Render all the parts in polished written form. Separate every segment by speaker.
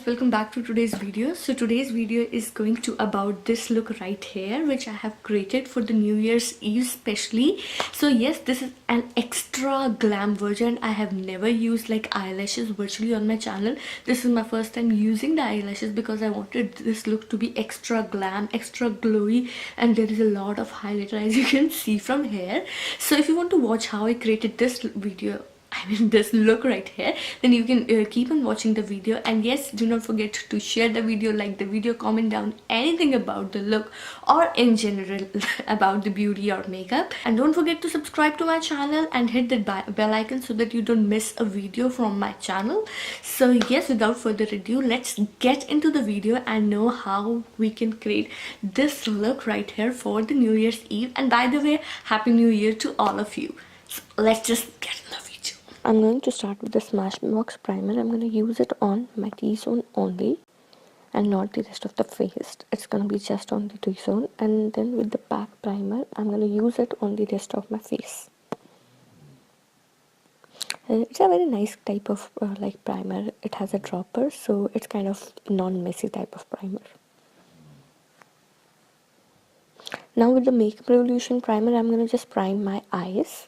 Speaker 1: welcome back to today's video. So today's video is going to about this look right here, which I have created for the New Year's Eve specially. So yes, this is an extra glam version. I have never used like eyelashes virtually on my channel. This is my first time using the eyelashes because I wanted this look to be extra glam, extra glowy, and there is a lot of highlighter as you can see from here. So if you want to watch how I created this video, this look right here, then you can keep on watching the video. And yes, do not forget to share the video, like the video, comment down anything about the look or in general about the beauty or makeup, and don't forget to subscribe to my channel and hit the bell icon so that you don't miss a video from my channel. So yes, without further ado, let's get into the video and know how we can create this look right here for the New Year's Eve. And by the way, Happy New Year to all of you. So let's just get in the video. I'm going to start with the Smashbox primer. I'm going to use it on my T-zone only and not the rest of the face. It's going to be just on the T-zone. And then with the pack primer, I'm going to use it on the rest of my face. It's a very nice type of like primer. It has a dropper, so it's kind of non-messy type of primer. Now with the Makeup Revolution primer, I'm going to just prime my eyes,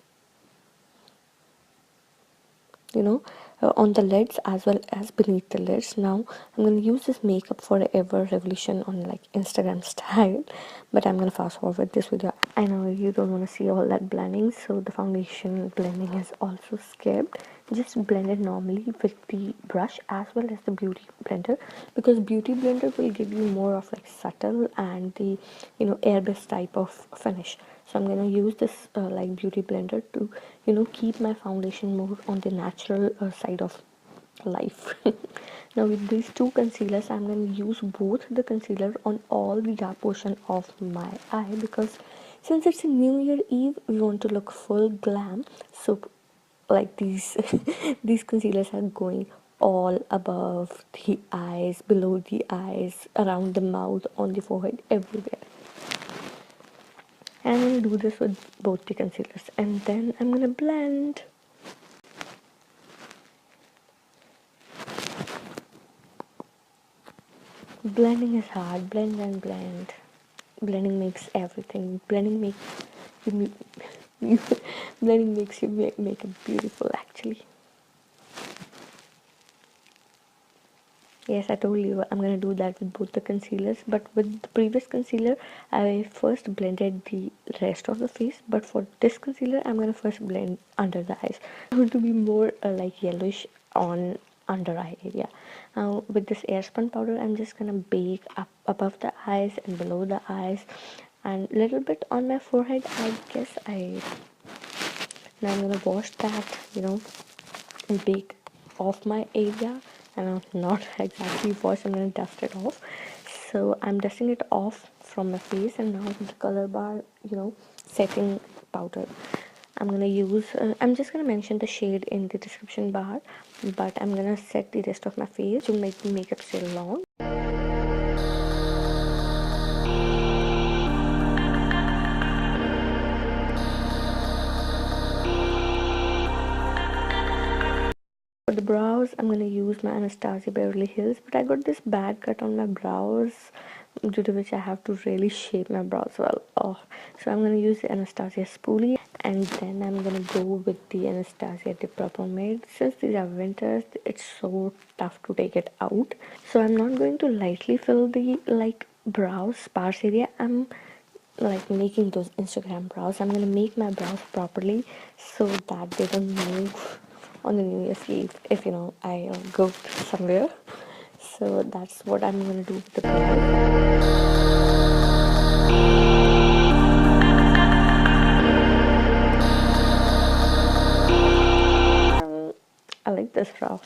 Speaker 1: on the lids as well as beneath the lids. Now I'm going to use this Makeup Forever Revolution on like Instagram style, but I'm going to fast forward this video. I know you don't want to see all that blending, so the foundation blending is also skipped. Just blend it normally with the brush as well as the beauty blender, because beauty blender will give you more of like subtle and the airbrush type of finish. So I'm going to use this like beauty blender to keep my foundation more on the natural side of life. Now with these two concealers, I'm going to use both the concealer on all the dark portion of my eye, because since it's a New Year Eve, we want to look full glam. So like these these concealers are going all above the eyes, below the eyes, around the mouth, on the forehead, everywhere. And I'm going to do this with both the concealers, and then I'm going to blend. Blending is hard. Blend and blend. Blending makes everything. Blending makes you make it beautiful, actually. Yes, I told you I'm going to do that with both the concealers, but with the previous concealer I first blended the rest of the face, but for this concealer I'm going to first blend under the eyes. I want to be more like yellowish on under eye area. Now with this airspun powder, I'm just going to bake up above the eyes and below the eyes and little bit on my forehead. I guess now I'm going to wash that, and bake off my area. And I'm not exactly wash, I'm going to dust it off. So I'm dusting it off from my face, and now with the color bar, setting powder, I'm going to use I'm just going to mention the shade in the description bar, but I'm going to set the rest of my face to make the makeup stay long. For the brows, I'm going to use my Anastasia Beverly Hills, but I got this bad cut on my brows, due to which I have to really shape my brows well. So I'm going to use the Anastasia Spoolie, and then I'm going to go with the Anastasia Dip Brow Pomade. Since these are winters, it's so tough to take it out. So I'm not going to lightly fill the brows sparse area. I'm like making those Instagram brows. I'm going to make my brows properly so that they don't move on the New Year's Eve if I go somewhere. So that's what I'm going to do with the brows. I like this brow.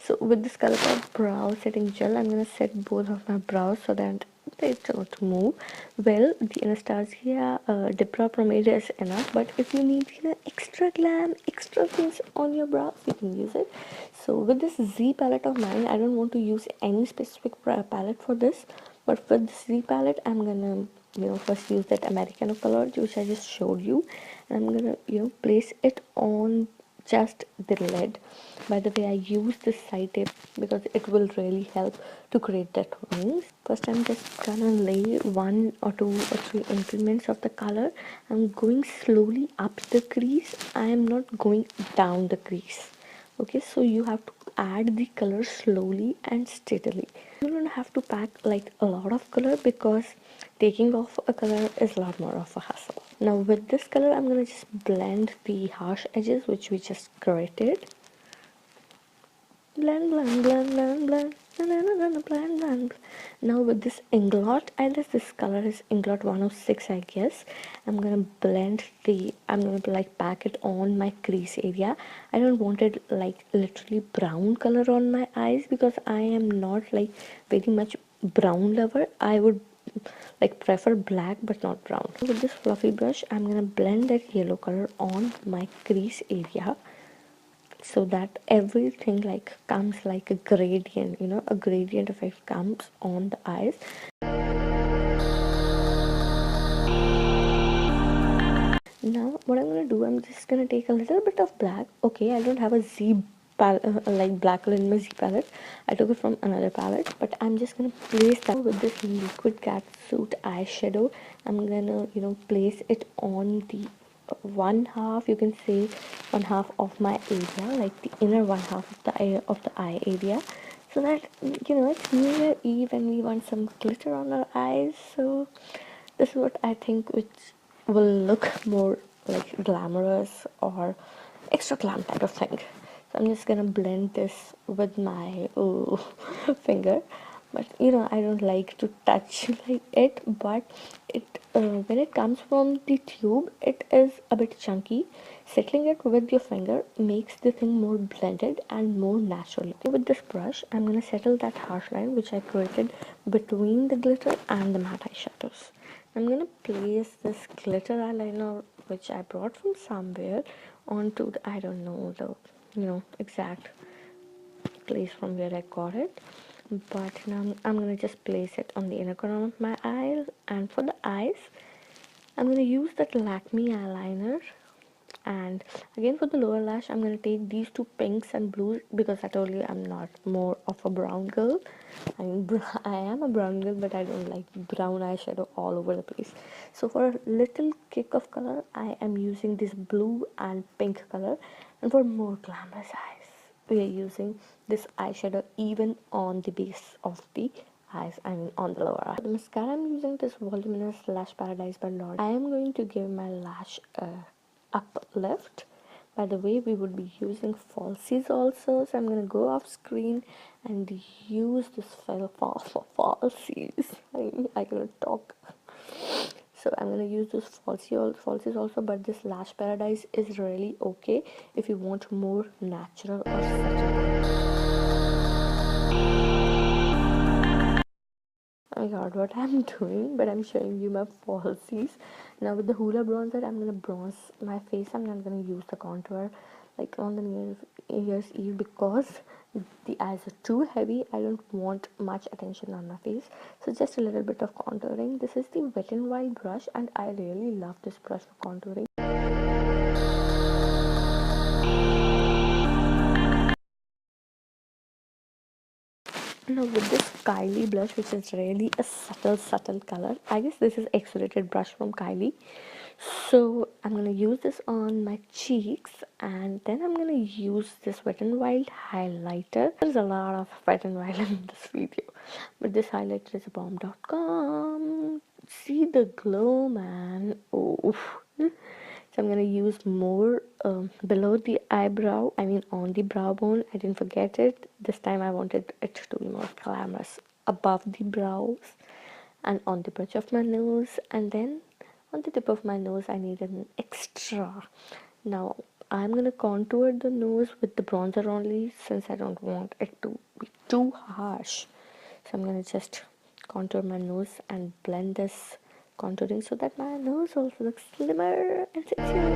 Speaker 1: So with this color brow setting gel, I'm going to set both of my brows so that they don't move. Well, the Anastasia Dip Brow Pomade is enough, but if you need extra glam, extra things on your brows, you can use it. So with this Z palette of mine, I don't want to use any specific palette for this, but with this Z palette, I'm gonna first use that Americano color which I just showed you, and I'm gonna place it on just the lid. By the way, I use this side tape because it will really help to create that wings. First, I'm just gonna lay 1 or 2 or 3 increments of the color. I'm going slowly up the crease. I am not going down the crease. Okay, so you have to add the color slowly and steadily. You don't have to pack like a lot of color because taking off a color is a lot more of a hassle. Now with this color, I'm gonna just blend the harsh edges which we just created. Blend, blend, blend, blend, blend. Blend, blend. Now with this inglot, I guess this color is inglot 106, I guess. I'm gonna like pack it on my crease area. I don't want it like literally brown color on my eyes because I am not like very much brown lover. I would like prefer black but not brown. With this fluffy brush, I'm gonna blend that yellow color on my crease area so that everything like comes like a gradient, a gradient effect comes on the eyes. Now what I'm gonna do, I'm just gonna take a little bit of black. Okay, I don't have a like black color in my Z palette. I took it from another palette, but I'm just gonna place that with this liquid catsuit eyeshadow. I'm gonna place it on the one half, you can say one half of my area, like the inner one half of the eye area, so that it's New Year Eve and we want some glitter on our eyes. So this is what I think which will look more like glamorous or extra glam type of thing. So I'm just gonna blend this with my finger, but I don't like to touch like it, but it when it comes from the tube, it is a bit chunky. Settling it with your finger makes the thing more blended and more natural. With this brush, I'm gonna settle that harsh line which I created between the glitter and the matte eyeshadows. I'm gonna place this glitter eyeliner which I brought from somewhere onto the, I don't know the exact place from where I got it, but now I'm gonna just place it on the inner corner of my eyes. And for the eyes, I'm gonna use that Lakme eyeliner, and again for the lower lash I'm going to take these two pinks and blues because I told you I'm not more of a brown girl. I mean, I am a brown girl, but I don't like brown eyeshadow all over the place. So for a little kick of color, I am using this blue and pink color, and for more glamorous eyes we are using this eyeshadow even on the base of the eyes, I mean on the lower eye. For the mascara, I'm using this Voluminous Lash Paradise by L'Oreal. I am going to give my lash uplift. By the way, we would be using falsies also, so I'm going to go off screen and use this file for falsies. I cannot talk. So I'm going to use this falsies also, but this Lash Paradise is really okay if you want more natural or subtle. Oh my god, what I'm doing, but I'm showing you my falsies. Now with the Hoola bronzer, I'm gonna bronze my face. I'm not gonna use the contour like on the New Year's Eve because the eyes are too heavy. I don't want much attention on my face, so just a little bit of contouring. This is the Wet n Wild brush, and I really love this brush for contouring. Now with this Kylie blush, which is really a subtle color, I guess this is X-rated brush from Kylie. So I'm going to use this on my cheeks, and then I'm going to use this Wet n Wild highlighter. There's a lot of Wet n Wild in this video, but this highlighter is a bomb.com. See the glow, man. Oh. So I'm going to use more below the eyebrow, I mean on the brow bone. I didn't forget it. This time I wanted it to be more glamorous above the brows and on the bridge of my nose, and then on the tip of my nose I need an extra. Now I'm going to contour the nose with the bronzer only since I don't want it to be too harsh. So I'm going to just contour my nose and blend this contouring so that my nose also looks slimmer and sexier.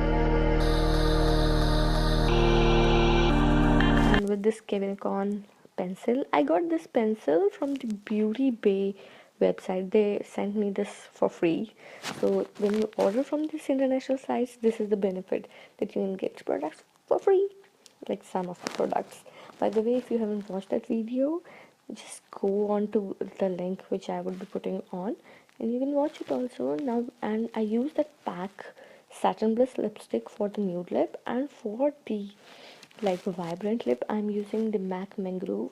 Speaker 1: And with this Kevin Con pencil, I got this pencil from the Beauty Bay website. They sent me this for free. So when you order from these international sites, this is the benefit that you can get products for free. like some of the products. By the way, if you haven't watched that video, just go on to the link which I would be putting on, and you can watch it also now. And I use that pack satin bliss lipstick for the nude lip, and for the like vibrant lip I'm using the MAC Mangrove.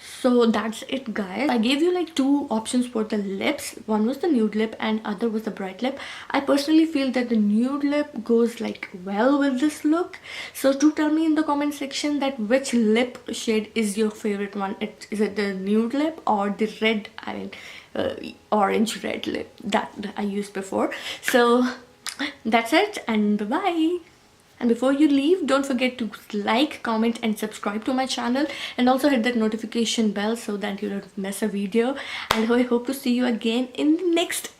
Speaker 1: So that's it, guys. I gave you like two options for the lips. One was the nude lip and other was the bright lip. I personally feel that the nude lip goes like well with this look. So do tell me in the comment section that which lip shade is your favorite one. Is it the nude lip or the red, I mean orange red lip that I used before. So that's it, and bye bye. And before you leave, don't forget to like, comment and subscribe to my channel, and also hit that notification bell so that you don't miss a video. And I hope to see you again in the next